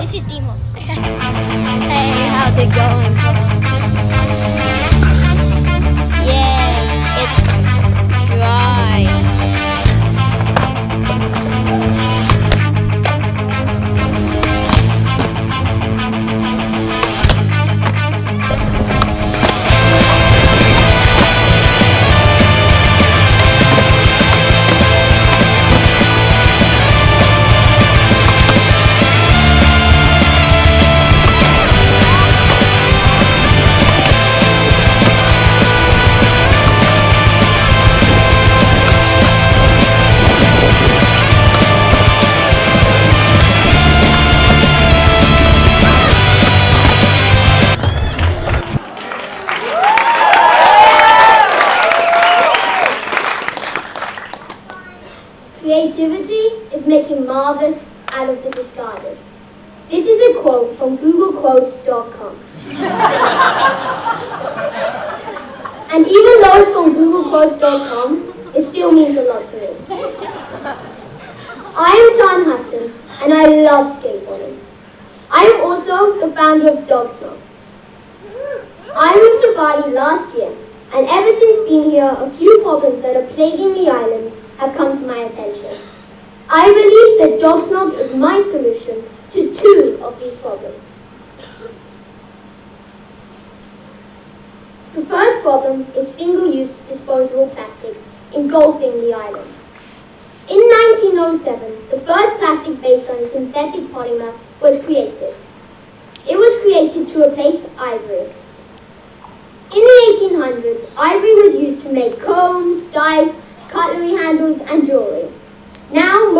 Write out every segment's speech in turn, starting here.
This is Demos. Hey, how's it going? Yeah, it's dry. Creativity is making marvelous out of the discarded. This is a quote from GoogleQuotes.com. And even though it's from GoogleQuotes.com, it still means a lot to me. I am Tarn, and I love skateboarding. I am also the founder of Snog. I moved to Bali last year, and ever since being here, a few problems that are plaguing the island have come to my attention. I believe that Snog is my solution to two of these problems. The first problem is single-use disposable plastics engulfing the island. In 1907, the first plastic based on a synthetic polymer was created. It was created to replace ivory. In the 1800s, ivory was used to make combs, dice, cutlery handles, and jewelry. Now,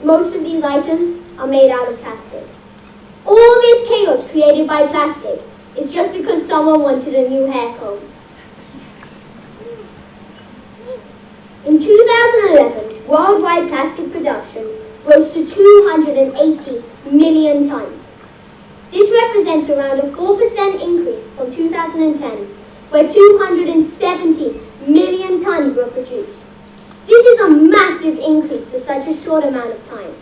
most of these items are made out of plastic. All this chaos created by plastic is just because someone wanted a new hair comb. In 2011, worldwide plastic production rose to 280 million tons. This represents around a 4% increase from 2010, where 270 million tons were produced. This is a massive increase for such a short amount of time.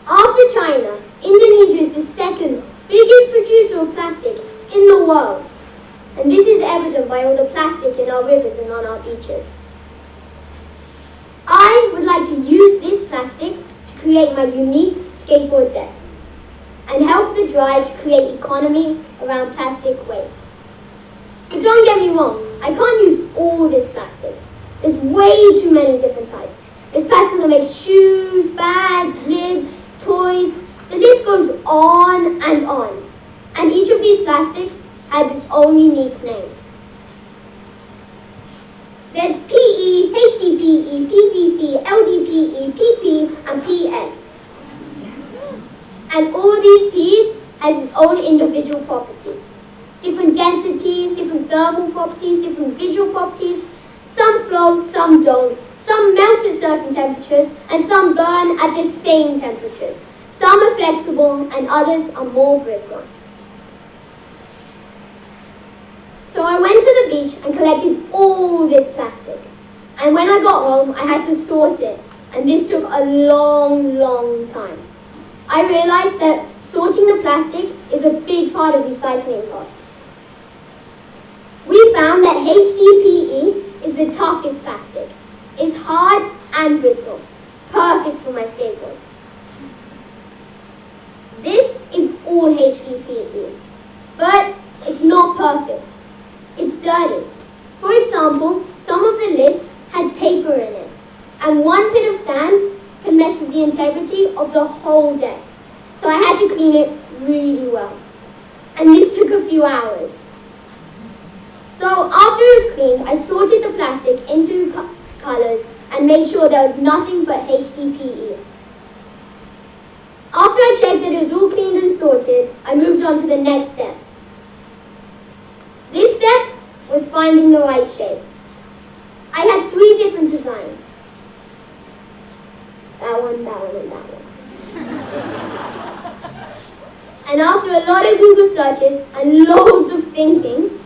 After China, Indonesia is the second biggest producer of plastic in the world. And this is evident by all the plastic in our rivers and on our beaches. I would like to use this plastic to create my unique skateboard decks and help the drive to create economy around plastic waste. But don't get me wrong, I can't use all this plastic. There's way too many different types. There's plastic that makes shoes, bags, lids, toys. The list goes on. And each of these plastics has its own unique name. There's PE, HDPE, PVC, LDPE, PP, and PS. And all of these P's has its own individual properties. Different densities, different thermal properties, different visual properties. Some flow, some don't. Some melt at certain temperatures, and some burn at the same temperatures. Some are flexible, and others are more brittle. So I went to the beach and collected all this plastic. And when I got home, I had to sort it. And this took a long time. I realized that sorting the plastic is a big part of recycling costs. We found that HDPE is the toughest plastic. It's hard and brittle, perfect for my skateboards. This is all HDPE, but it's not perfect. It's dirty. For example, some of the lids had paper in it, and one bit of sand can mess with the integrity of the whole deck. So I had to clean it really well. And this took a few hours. So after it was cleaned, I sorted the plastic into colors and made sure there was nothing but HDPE. After I checked that it was all cleaned and sorted, I moved on to the next step. This step was finding the right shape. I had 3 different designs. That one, and that one. And after a lot of Google searches and loads of thinking,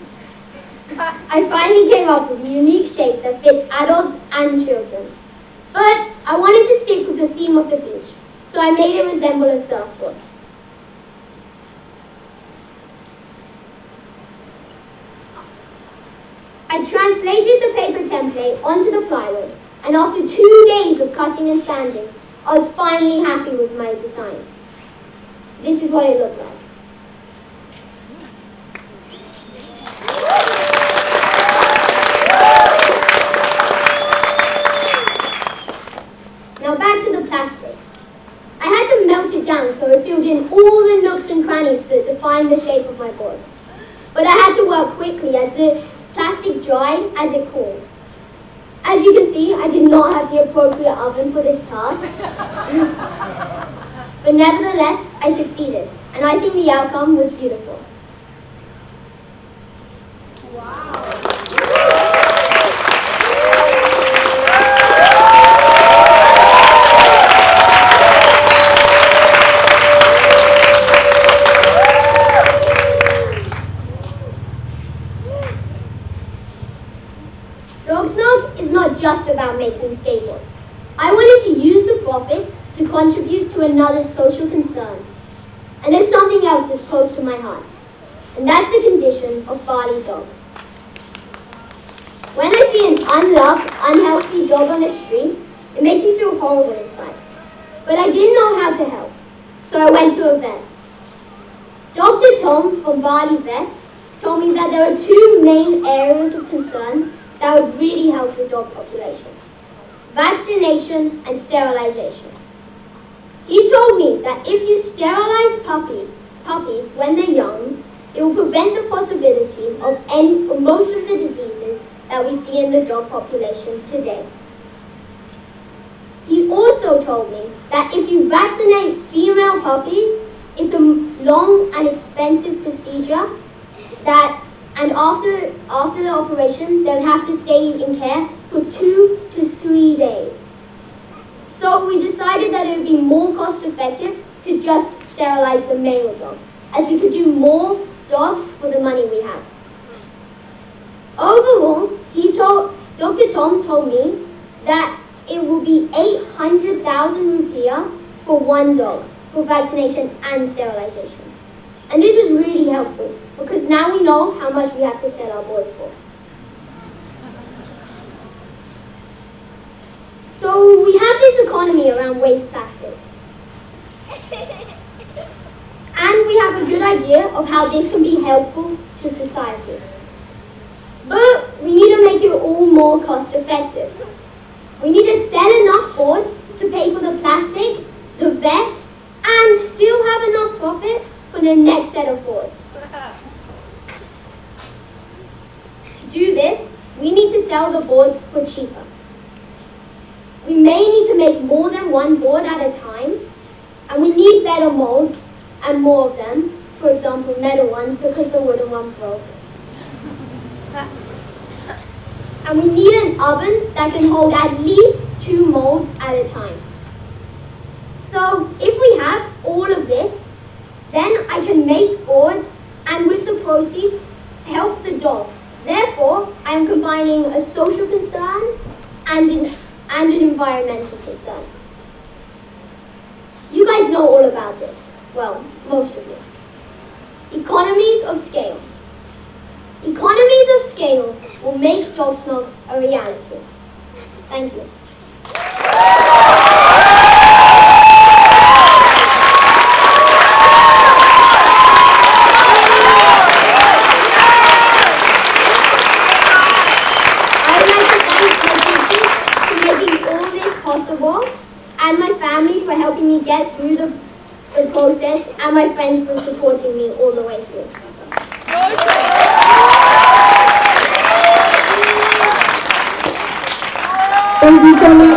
I finally came up with a unique shape that fits adults and children. But I wanted to stick with the theme of the beach. so I made it resemble a surfboard. I translated the paper template onto the plywood, and after 2 days of cutting and sanding, I was finally happy with my design. This is what it looked like. Now back to the plastic. I had to melt it down so it filled in all the nooks and crannies that define the shape of my board. But I had to work quickly as the plastic dried as it cooled. As you can see, I did not have the appropriate oven for this task. But nevertheless, I succeeded, and I think the outcome was beautiful. Snog is not just about making skateboards. I wanted to use the profits to contribute to another social concern. And there's something else that's close to my heart, and that's the condition of barley dogs. When I see an unloved, unhealthy dog on the street, it makes me feel horrible inside. But I didn't know how to help, so I went to a vet. Dr. Tom from Barley Vets told me that there are 2 main areas of concern that would really help the dog population: vaccination and sterilization. He told me that if you sterilize puppies when they're young, it will prevent the possibility of most of the diseases that we see in the dog population today. He also told me that if you vaccinate female puppies, it's a long and expensive procedure and after the operation, they would have to stay in care for 2 to 3 days. So we decided that it would be more cost effective to just sterilize the male dogs, as we could do more dogs for the money we have. Overall, Dr. Tom told me that it will be 800,000 rupiah for 1 dog for vaccination and sterilization. And this was really helpful, because now we know how much we have to sell our boards for. So we have this economy around waste plastic. And we have a good idea of how this can be helpful to society. But we need to make it all more cost effective. We need to sell enough boards to pay for the plastic, the vet, and still have enough profit for the next set of boards. To do this, we need to sell the boards for cheaper. We may need to make more than 1 board at a time, and we need better molds and more of them, for example metal ones because the wooden one broke. And we need an oven that can hold at least 2 molds at a time. So if we have all of this, then I can make boards and with the proceeds help the dogs. Therefore, I am combining a social concern and an environmental concern. You guys know all about this. Well, most of you. Economies of scale. Economies of scale will make Dog Snog a reality. Thank you. And my family for helping me get through the process, and my friends for supporting me all the way through. Thank you so much.